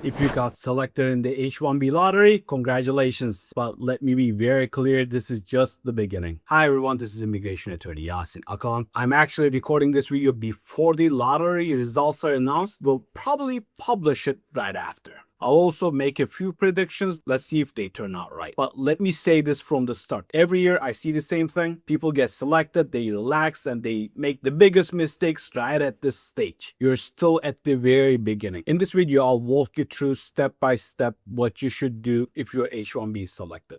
If you got selected in the H-1B lottery, congratulations. But let me be very clear, this is just the beginning. Hi everyone, this is immigration attorney Yasin Akalan. I'm actually recording this video before the lottery results are announced. We'll probably publish it right after. I'll also make a few predictions. Let's see if they turn out right. But let me say this from the start. Every year I see the same thing. People get selected, they relax, and they make the biggest mistakes right at this stage. You're still at the very beginning. In this video, I'll walk you through step by step what you should do if you're H-1B selected.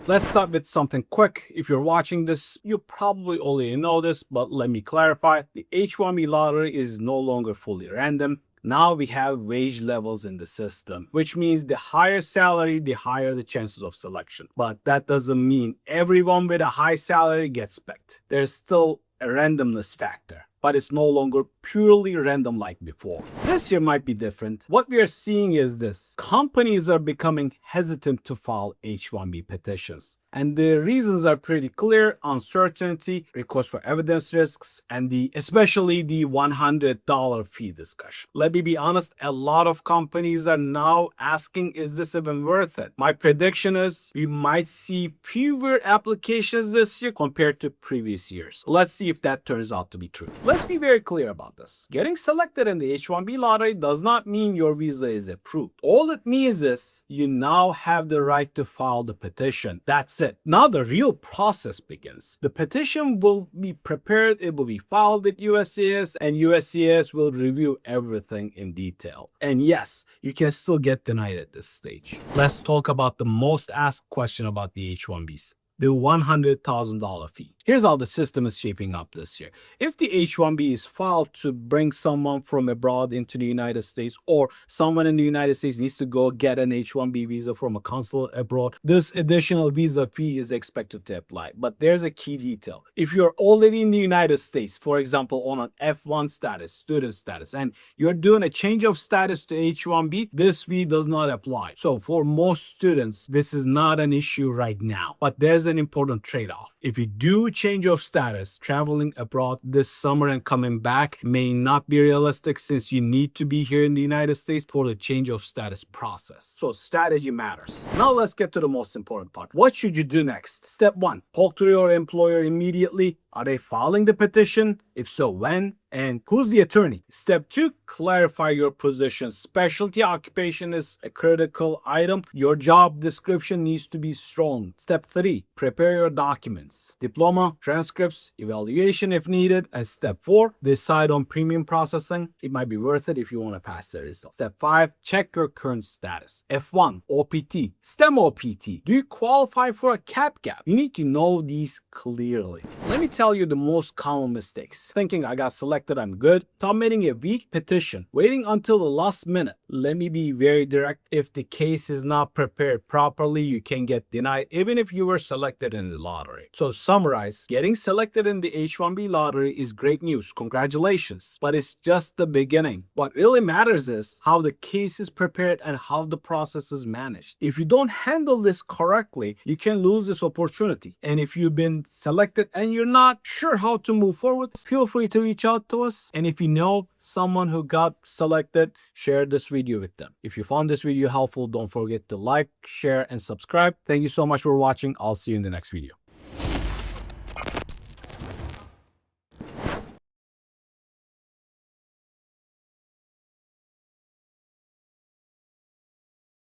Let's start with something quick. If you're watching this, you probably already know this, but let me clarify. The H-1B lottery is no longer fully random. Now we have wage levels in the system, which means the higher salary, the higher the chances of selection. But that doesn't mean everyone with a high salary gets picked. There's still a randomness factor, but it's no longer purely random like before. This year might be different. What we are seeing is this. Companies are becoming hesitant to file H-1B petitions. And the reasons are pretty clear: uncertainty, request for evidence risks, and especially the $100 fee discussion. Let me be honest, a lot of companies are now asking, is this even worth it? My prediction is we might see fewer applications this year compared to previous years. Let's see if that turns out to be true. Let's be very clear about this. Getting selected in the H-1B lottery does not mean your visa is approved. All it means is you now have the right to file the petition. That's it. Now the real process begins. The petition will be prepared, it will be filed with USCIS, and USCIS will review everything in detail. And yes, you can still get denied at this stage. Let's talk about the most asked question about the H-1Bs. The $100,000 fee. Here's how the system is shaping up this year. If the H-1B is filed to bring someone from abroad into the United States, or someone in the United States needs to go get an H-1B visa from a consulate abroad, this additional visa fee is expected to apply. But there's a key detail. If you're already in the United States, for example, on an F1 status, student status, and you're doing a change of status to H-1B, this fee does not apply. So for most students, this is not an issue right now. But there's an important trade-off. If you do change of status, traveling abroad this summer and coming back may not be realistic, since you need to be here in the United States for the change of status process. So strategy matters. Now let's get to the most important part. What should you do next? Step 1. Talk to your employer immediately. Are they filing the petition? If so, when? And who's the attorney? Step 2, clarify your position. Specialty occupation is a critical item. Your job description needs to be strong. Step 3, prepare your documents. Diploma, transcripts, evaluation if needed. And step 4, decide on premium processing. It might be worth it if you want to pass the result. Step 5, check your current status. F1, OPT, STEM OPT. Do you qualify for a cap gap? You need to know these clearly. Let me tell you the most common mistakes. Thinking I got selected, I'm good. Submitting a weak petition. Waiting until the last minute. Let me be very direct. If the case is not prepared properly, you can get denied even if you were selected in the lottery. So summarize, getting selected in the H-1B lottery is great news. Congratulations. But it's just the beginning. What really matters is how the case is prepared and how the process is managed. If you don't handle this correctly, you can lose this opportunity. And if you've been selected and you're not sure how to move forward, feel free to reach out to us. And if you know someone who got selected, share this video with them. If you found this video helpful, don't forget to like, share, and subscribe. Thank you so much for watching. I'll see you in the next video.